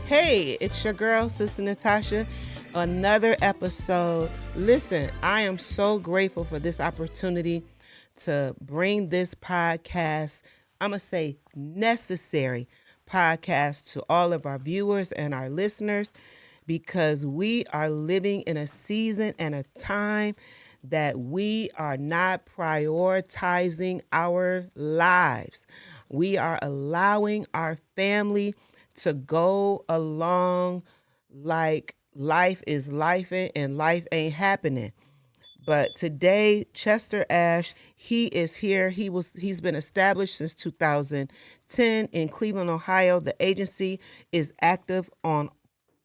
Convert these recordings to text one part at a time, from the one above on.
Hey, it's your girl, Sista Natasha. Another episode. Listen, I am so grateful for this opportunity to bring this podcast, I'm going to say necessary podcast, to all of our viewers and our listeners, because we are living in a season and a time that we are not prioritizing our lives. We are allowing our family to go along like life is life and life ain't happening. But today, Chester Ash, he is here. He's been established since 2010 in Cleveland, Ohio. The agency is active on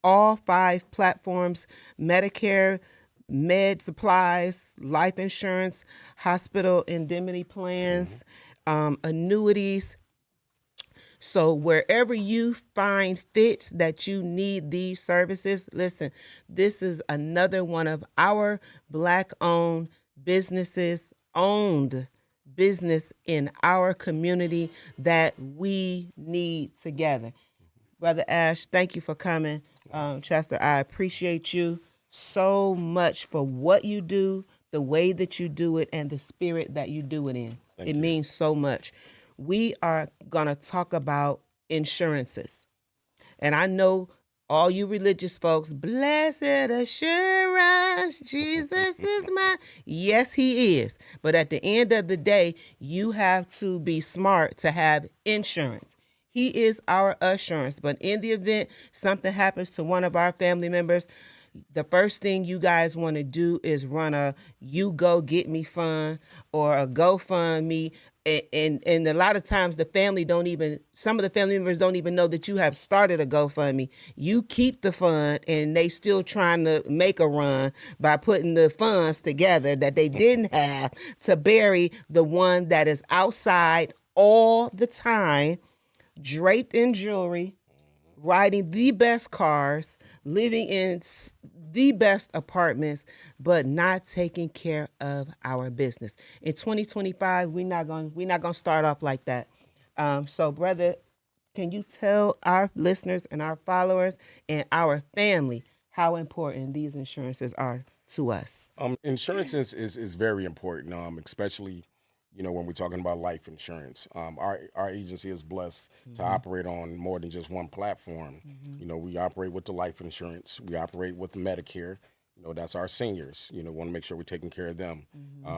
all 5 platforms: Medicare, med supplies, life insurance, hospital indemnity plans, annuities. So wherever you find fit that you need these services, listen, this is another one of our Black-owned businesses, owned business in our community that we need together. Brother Ash, thank you for coming. Chester, I appreciate you so much for what you do, the way that you do it, and the spirit that you do it in. It means so much. We are going to talk about insurances. And I know all you religious folks, blessed assurance, Jesus is mine. Yes, he is. But at the end of the day, you have to be smart to have insurance. He is our assurance. But in the event something happens to one of our family members, the first thing you guys want to do is run a "you go get me" fund or a GoFundMe. And a lot of times some of the family members don't even know that you have started a GoFundMe. You keep the fund and they still trying to make a run by putting the funds together that they didn't have to bury the one that is outside all the time, draped in jewelry, riding the best cars, living in the best apartments, but not taking care of our business. In 2025, we're not gonna start off like that. So, brother, can you tell our listeners and our followers and our family how important these insurances are to us? Insurance is very important, especially when we're talking about life insurance. Our agency is blessed to operate on more than just one platform. We operate with the life insurance. We operate with Medicare. That's our seniors. Want to make sure we're taking care of them.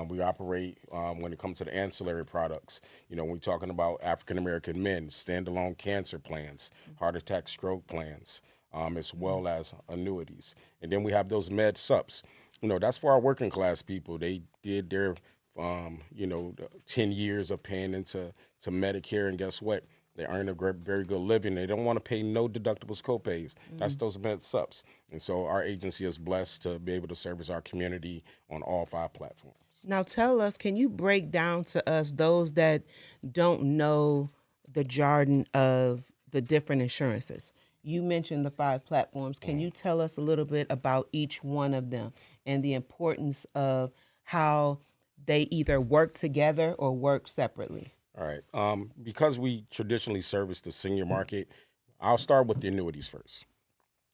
We operate when it comes to the ancillary products. When we're talking about African American men, standalone cancer plans, heart attack, stroke plans, as well as annuities. And then we have those med sups. That's for our working class people. They did their 10 years of paying into Medicare, and guess what? They earn a very good living. They don't want to pay no deductibles, copays. That's those med subs. And so our agency is blessed to be able to service our community on all 5 platforms. Now tell us, can you break down to us, those that don't know the jargon of the different insurances? You mentioned the 5 platforms. Can you tell us a little bit about each one of them and the importance of how they either work together or work separately? All right. Because we traditionally service the senior market, I'll start with the annuities first.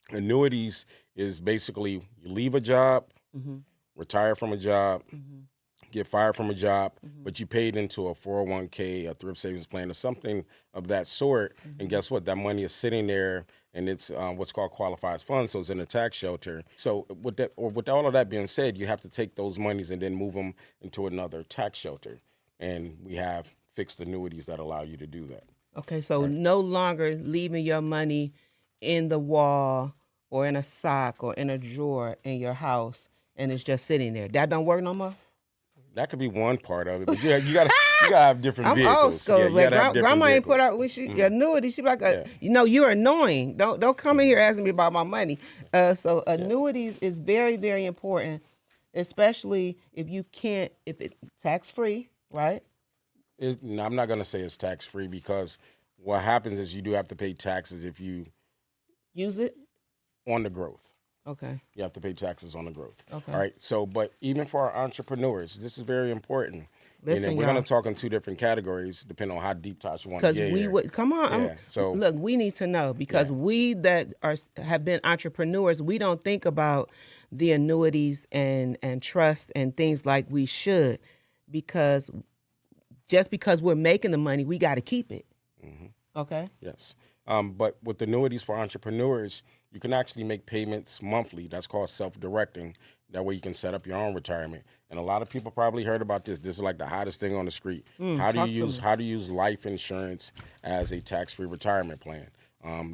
Annuities is basically you leave a job, retire from a job, get fired from a job, but you paid into a 401k, a thrift savings plan, or something of that sort. And guess what? That money is sitting there, and it's what's called qualified funds, so it's in a tax shelter. So with all of that being said, you have to take those monies and then move them into another tax shelter. And we have fixed annuities that allow you to do that. Okay, so no longer leaving your money in the wall or in a sock or in a drawer in your house and it's just sitting there. That don't work no more? That could be one part of it, but you gotta have different I'm vehicles. old school, you but gotta have different grandma ain't put vehicles. out when she annuity. She be like, you're annoying. Don't come in here asking me about my money. So annuities is very, very important, especially if it's tax free, right? No, I'm not gonna say it's tax free because what happens is you do have to pay taxes if you Use it. on the growth. Okay. You have to pay taxes on the growth. Okay. All right. So, but even for our entrepreneurs, this is very important. And then Listen, we're going to y'all. talk in two different categories, depending on how deep Tasha want to Because get we here. would come on. Yeah. So Look, we need to know because Yeah. we that are have been entrepreneurs, we don't think about the annuities and trust and things like we should, because just because we're making the money, we got to keep it. Okay. yes. But with annuities for entrepreneurs, you can actually make payments monthly. That's called self-directing. That way you can set up your own retirement. And a lot of people probably heard about this. This is like the hottest thing on the street. Talk to me. How do you use life insurance as a tax-free retirement plan?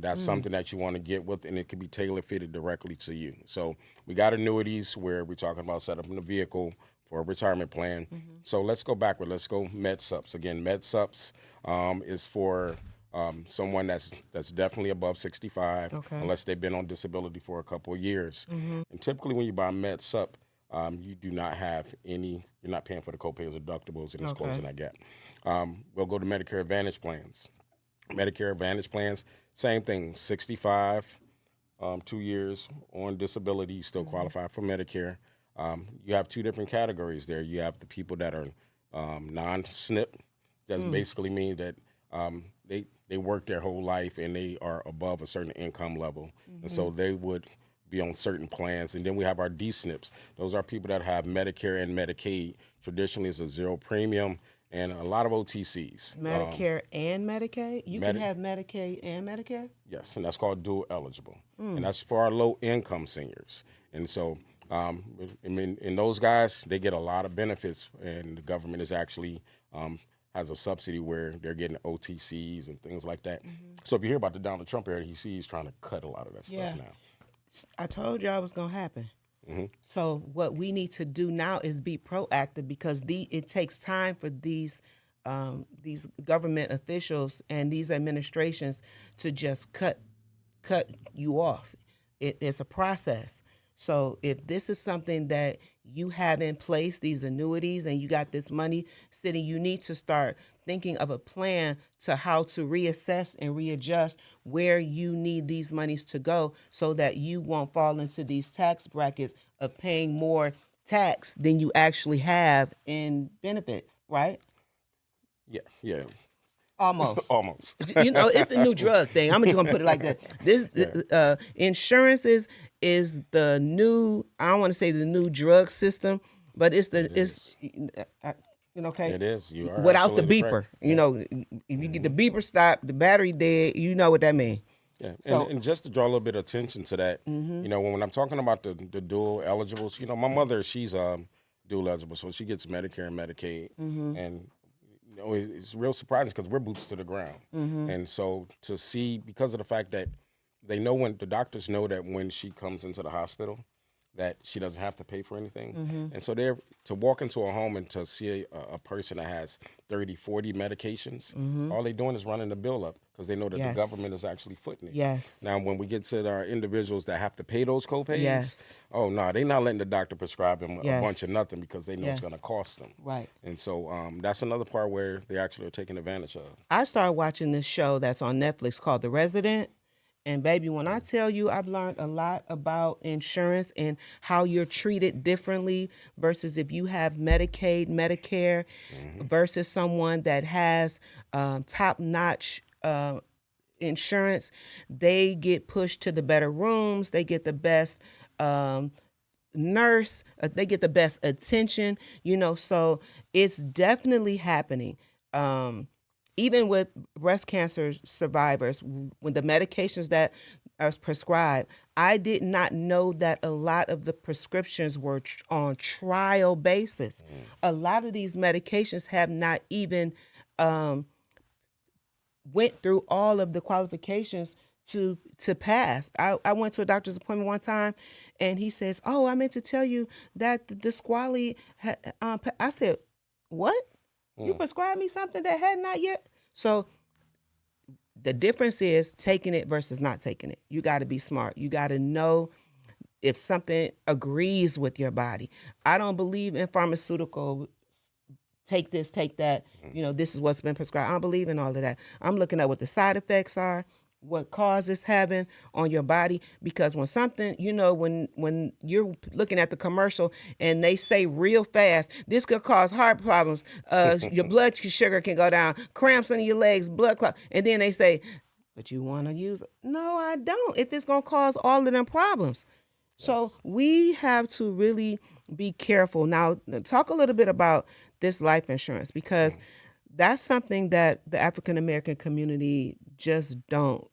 That's something that you want to get with, and it can be tailor fitted directly to you. So we got annuities where we're talking about setting up a vehicle for a retirement plan. So let's go backward. Let's go MedSups. Again, MedSups is for someone that's definitely above 65, Okay. unless they've been on disability for a couple of years. And typically, when you buy MedSup, you do not have any. You're not paying for the copays or deductibles, and it's Okay. closing that gap. We'll go to Medicare Advantage plans. Medicare Advantage plans, same thing. 65, 2 years on disability, you still qualify for Medicare. You have two different categories there. You have the people that are non-SNP. That basically means that they work their whole life and they are above a certain income level, and so they would be on certain plans. And then we have our D-SNPs. Those are people that have Medicare and Medicaid. Traditionally, it's a zero premium and a lot of OTCs. Medicare and Medicaid. You Medi- can have Medicaid and Medicare. Yes, and that's called dual eligible, and that's for our low income seniors. And so, I mean, and those guys, they get a lot of benefits, and the government is actually has a subsidy where they're getting OTCs and things like that. So if you hear about the Donald Trump era, he's trying to cut a lot of that Yeah. stuff now. I told y'all it was gonna happen. So what we need to do now is be proactive, because it takes time for these government officials and these administrations to just cut you off. It's a process. So if this is something that you have in place, these annuities, and you got this money sitting, you need to start thinking of a plan to how to reassess and readjust where you need these monies to go, so that you won't fall into these tax brackets of paying more tax than you actually have in benefits, right? Yeah, yeah, Almost. almost. You know, it's the new drug thing. I'm just gonna put it like that. This insurance is the new. I don't want to say the new drug system, but it's the okay. It is. You are Without the absolutely beeper. correct. You know, if you get the beeper stopped, the battery dead. You know what that means. Yeah, So- and just to draw a little bit of attention to that, you know, when I'm talking about the dual eligibles, you know, my mother, she's dual eligible, so she gets Medicare and Medicaid, and you know, it's real surprising because we're boots to the ground, and so to see, because of the fact that they know, when the doctors know that when she comes into the hospital, that she doesn't have to pay for anything. And so they're to walk into a home and to see a person that has 30, 40 medications, all they're doing is running the bill up, because they know that Yes. the government is actually footing it. Yes. Now, when we get to our individuals that have to pay those copays, Yes. oh no, they're not letting the doctor prescribe them Yes. a bunch of nothing, because they know Yes. it's going to cost them. Right. And so that's another part where they actually are taking advantage of. I started watching this show that's on Netflix called The Resident. And baby, when I tell you, I've learned a lot about insurance and how you're treated differently versus if you have Medicaid, Medicare, versus someone that has top-notch insurance. They get pushed to the better rooms. They get the best nurse. They get the best attention. You know, so it's definitely happening. Even with breast cancer survivors, when the medications that are prescribed, I did not know that a lot of the prescriptions were on trial basis. A lot of these medications have not even went through all of the qualifications to pass. I went to a doctor's appointment one time, and he says, "Oh, I meant to tell you that the Squally." I said, "What? You prescribed me something that had not yet?" So the difference is taking it versus not taking it. You got to be smart. You got to know if something agrees with your body. I don't believe in pharmaceutical. Take this, take that. You know, this is what's been prescribed. I don't believe in all of that. I'm looking at what the side effects are. what cause it's having on your body. Because when something, when you're looking at the commercial and they say real fast, this could cause heart problems, your blood sugar can go down, cramps in your legs, blood clot, and then they say, but you want to use it. No, I don't, if it's going to cause all of them problems. So Yes. we have to really be careful. Now, talk a little bit about this life insurance, because that's something that the African American community just don't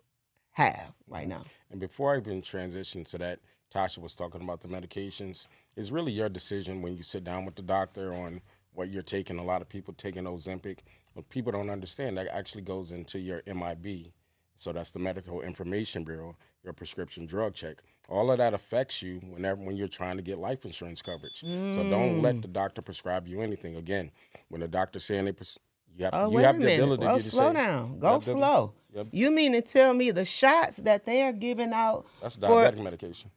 have right Mhm. now. And before I even transition to that, Tasha was talking about the medications. It's really your decision when you sit down with the doctor on what you're taking. A lot of people taking Ozempic, but people don't understand that actually goes into your MIB. So that's the Medical Information Bureau, your prescription drug check. All of that affects you when you're trying to get life insurance coverage. So don't let Mm. the doctor prescribe you anything. Again, when the doctor's saying you have Oh, you wait a have the minute. Well, ability to slow say down. you Go have the slow. you have, You mean to tell me the shots that they are giving out that's for diabetic medication.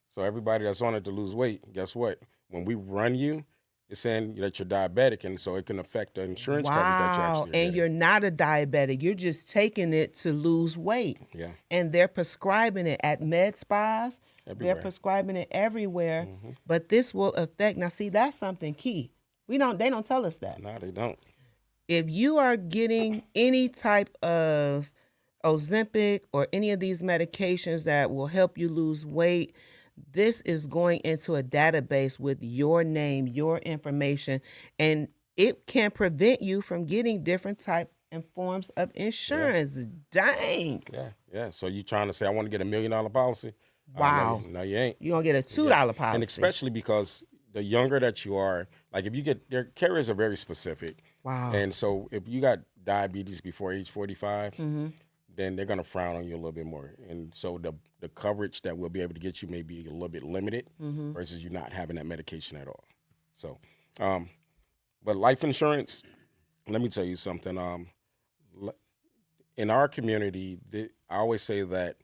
So everybody that's on it to lose weight, guess what? When we run you, it's saying that you're diabetic, and so it can affect the insurance coverage that you wow, actually are and getting. you're not a diabetic. You're just taking it to lose weight. Yeah, And they're prescribing it at med spas. They're everywhere. prescribing it everywhere. Hmm. But this will affect, now see, that's something key. They don't tell us that. No, they don't. If you are getting any type of Ozempic or any of these medications that will help you lose weight, this is going into a database with your name, your information, and it can prevent you from getting different type and forms of Yeah, insurance. Dang. yeah, yeah. So you trying to say I want to get $1 million policy? No, Wow. no, you ain't. You're gonna get a Yeah, $2 and policy. especially because the younger that you are, like if you get their carriers are very specific, Wow. and so if you got diabetes before age 45, Mm-hmm. then they're gonna frown on you a little bit more. And so the coverage that we'll be able to get you may be a little bit limited Mm-hmm. versus you not having that medication at all. So, um, but life insurance, let me tell you something. In our community, I always say that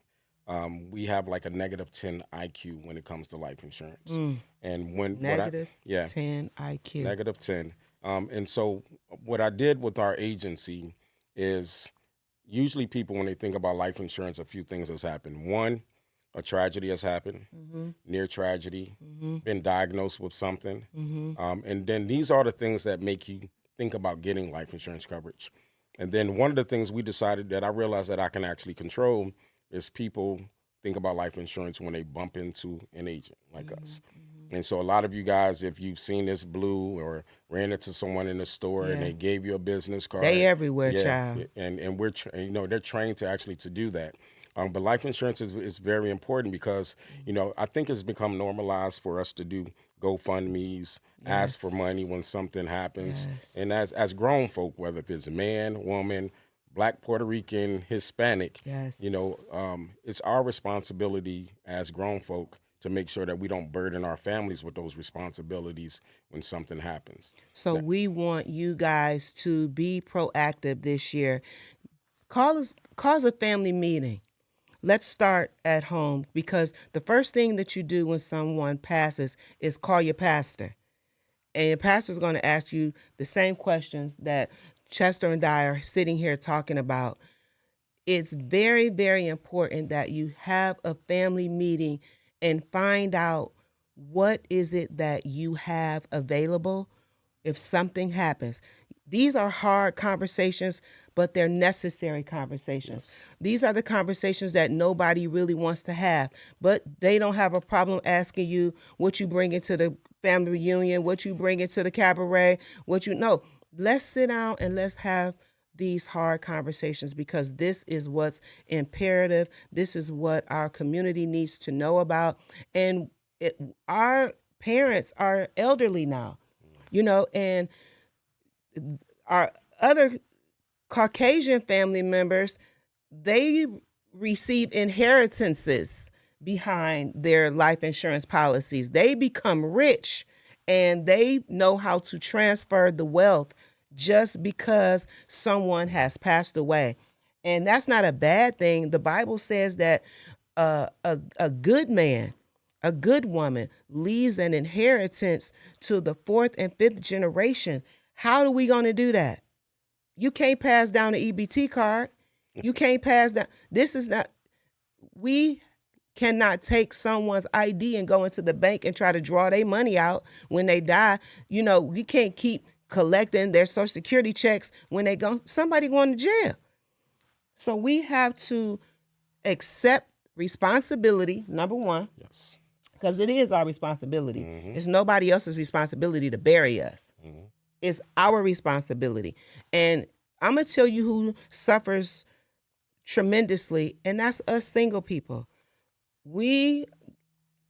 we have like a -10 IQ when it comes to life insurance. Mm. And when what I Negative yeah, 10 IQ. -10. And so what I did with our agency is usually people when they think about life insurance, a few things has happened. One, a tragedy has happened, Mm-hmm. near tragedy, Mm-hmm. been diagnosed with something, Mm-hmm. and then these are the things that make you think about getting life insurance coverage. And then one of the things we decided that I realized that I can actually control is people think about life insurance when they bump into an agent like us. Mm-hmm. And so a lot of you guys, if you've seen this blue or ran into someone in the store and Yeah. they gave you a business They card, everywhere, yeah, child. and they're trained to actually to do that. But life insurance is very important because I think it's become normalized for us to do GoFundMe's, ask for money Yes. when something happens, and Yes. as grown folk, whether if it's a man, woman, Black, Puerto Rican, Hispanic, Yes. it's our responsibility as grown folk to make sure that we don't burden our families with those responsibilities when something happens. So Now, we want you guys to be proactive this year. Call a family meeting. Let's start at home, because the first thing that you do when someone passes is call your pastor. And your pastor is going to ask you the same questions that Chester and I are sitting here talking about. It's very, very important that you have a family meeting and find out what is it that you have available if something happens. These are hard conversations, but they're necessary conversations. yes, These are the conversations that nobody really wants to have, but they don't have a problem asking you what you bring into the family reunion, what you bring into the cabaret, what you know. Let's sit down and let's have these hard conversations, because this is what's imperative. This is what our community needs to know about. And our parents are elderly now, and our other Caucasian family members, they receive inheritances behind their life insurance policies. They become rich and they know how to transfer the wealth just because someone has passed away. And that's not a bad thing. The Bible says that a good man, a good woman leaves an inheritance to the fourth and fifth generation. How are we going to do that? You can't pass down an EBT card. You can't pass that. This is not, we cannot take someone's ID and go into the bank and try to draw their money out when they die. You know, we can't keep collecting their social security checks when they go, somebody going to jail. So we have to accept responsibility, number one, Yes. because it is our responsibility. Mm-hmm. It's nobody else's responsibility to bury us. Mm-hmm. It's our responsibility. And I'm going to tell you who suffers tremendously, and that's us single people. We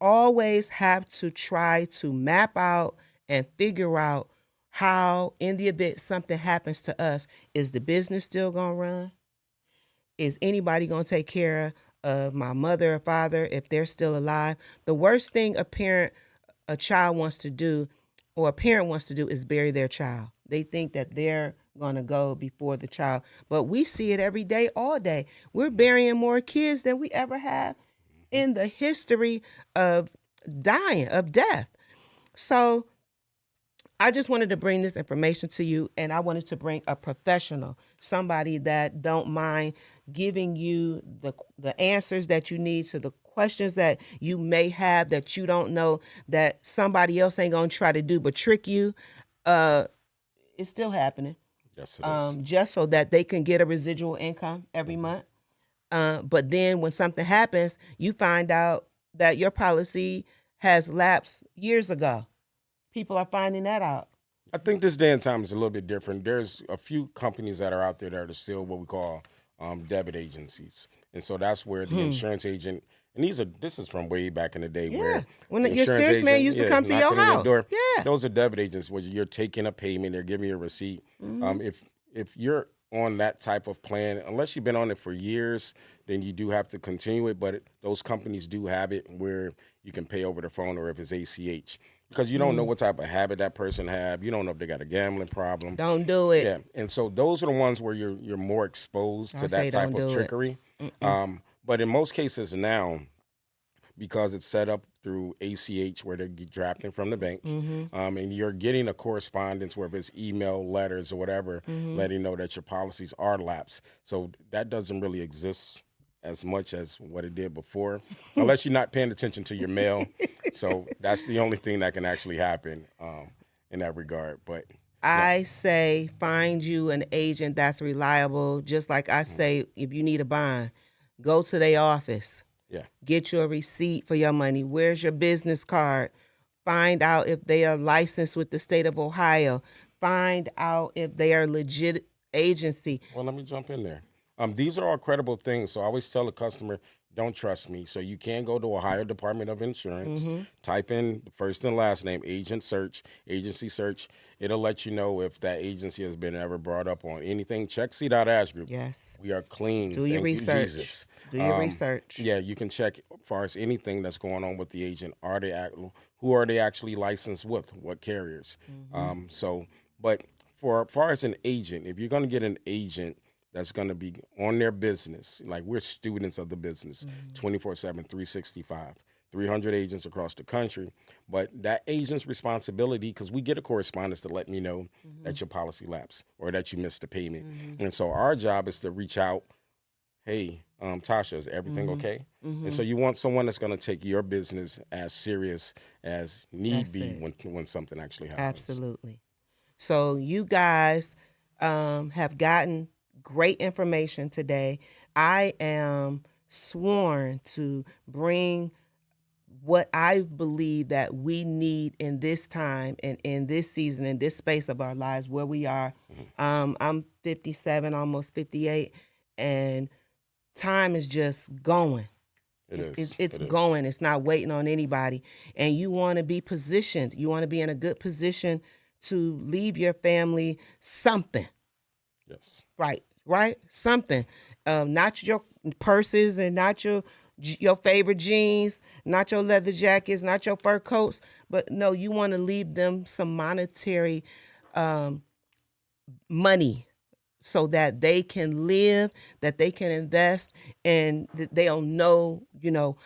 always have to try to map out and figure out how, in the event something happens to us, is the business still going to run? Is anybody going to take care of my mother or father if they're still alive? The worst thing a child wants to do, or a parent wants to do, is bury their child. They think that they're going to go before the child. But we see it every day, all day. We're burying more kids than we ever have in the history of dying, of death. So I just wanted to bring this information to you, and I wanted to bring a professional, somebody that don't mind giving you the answers that you need to the questions that you may have that you don't know, that somebody else ain't gonna try to do but trick you. It's still happening. Yes, it is. Just so that they can get a residual income every month. But then when something happens, you find out that your policy has lapsed years ago. People are finding that out. I think this day and time is a little bit different. There's a few companies that are out there that are still what we call debit agencies, and so that's where the insurance agent. And this is from way back in the day where When the your insurance salesman agent, used to come to your knocking on house. door. Yeah. Those are debit agents where you're taking a payment, they're giving you a receipt. If you're on that type of plan, unless you've been on it for years, then you do have to continue it. But those companies do have it where you can pay over the phone, or if it's ACH, because you don't know what type of habit that person have. You don't know if they got a gambling problem. Don't do it. Yeah, and so those are the ones where you're more exposed I to say that type don't of do it. trickery. But in most cases now, because it's set up through ACH where they're drafting from the bank, and you're getting a correspondence, whether it's email, letters, or whatever, letting you know that your policies are lapsed. So that doesn't really exist as much as what it did before, unless you're not paying attention to your mail. So that's the only thing that can actually happen in that regard. But I say find you an agent that's reliable. Just like I say, if you need a bond, go to their office. yeah, Get your receipt for your money. Where's your business card? Find out if they are licensed with the state of Ohio. Find out if they are legit agency. well, let me jump in there. These are all credible things. So I always tell the customer, don't trust me. So you can go to Ohio Department of Insurance, type in the first and last name, agent search, agency search. It'll let you know if that agency has been ever brought up on anything. Check C.Ash Group. Yes. We are clean. Do your Thank you, research. Jesus. Do your research. Yeah, you can check as far as anything that's going on with the agent. Who are they actually licensed with? What carriers? But for as far as an agent, if you're going to get an agent that's going to be on their business, like we're students of the business, 24/7, 365. 300 agents across the country, but that agent's responsibility, because we get a correspondence to let me know that your policy lapsed or that you missed a payment. And so our job is to reach out, hey, Tasha, is everything okay? And so you want someone that's going to take your business as serious as need That's be it. when something actually happens. Absolutely. So you guys have gotten great information today. I am sworn to bring what I believe that we need in this time and in this season, in this space of our lives where we are. I'm 57, almost 58, and time is just going. It is. It's It is. going. It's not waiting on anybody. And you want to be positioned. You want to be in a good position to leave your family something. Yes. Right? Something. Not your purses and not your favorite jeans, not your leather jackets, not your fur coats, but no, you want to leave them some monetary money so that they can live, that they can invest, and they'll know,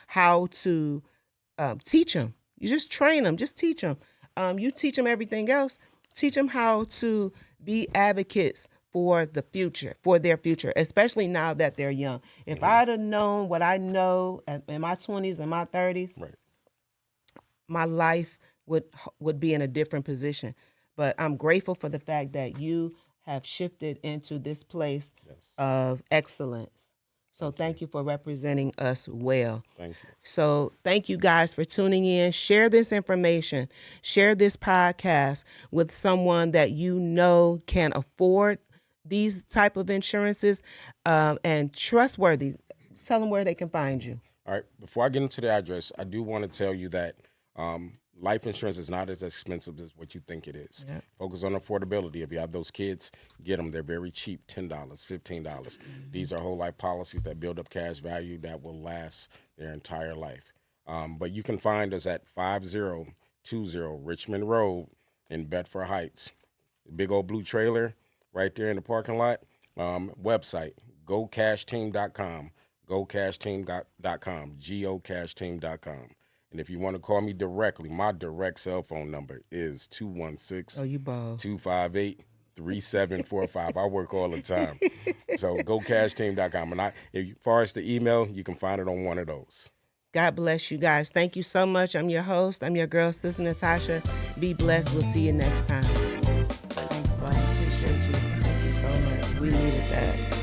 how to teach them. You just train them, just teach them. You teach them everything else. Teach them how to be advocates for the future, for their future, especially now that they're young. If I'd have known what I know in my 20s and my 30s, Right. my life would be in a different position. But I'm grateful for the fact that you have shifted into this place Yes. of excellence. So thank you for representing us well. Thank you. So thank you guys for tuning in. Share this information. Share this podcast with someone that you know can afford these type of insurances and trustworthy. Tell them where they can find you. All right. Before I get into the address, I do want to tell you that life insurance is not as expensive as what you think it is. Yeah. Focus on affordability. If you have those kids, get them. They're very cheap, $10, $15. These are whole life policies that build up cash value that will last their entire life. But you can find us at 5020 Richmond Road in Bedford Heights. Big old blue trailer right there in the parking lot. Website, gocashteam.com. gocashteam.com, gocashteam.com. And if you want to call me directly, my direct cell phone number is 216 you bald. 258 3745. I work all the time. So gocashteam.com. And as far as the email, you can find it on one of those. God bless you guys. Thank you so much. I'm your host. I'm your girl, Sista Natasha. Be blessed. We'll see you next time. Thanks, bud. Appreciate you. Thank you so much. We needed that.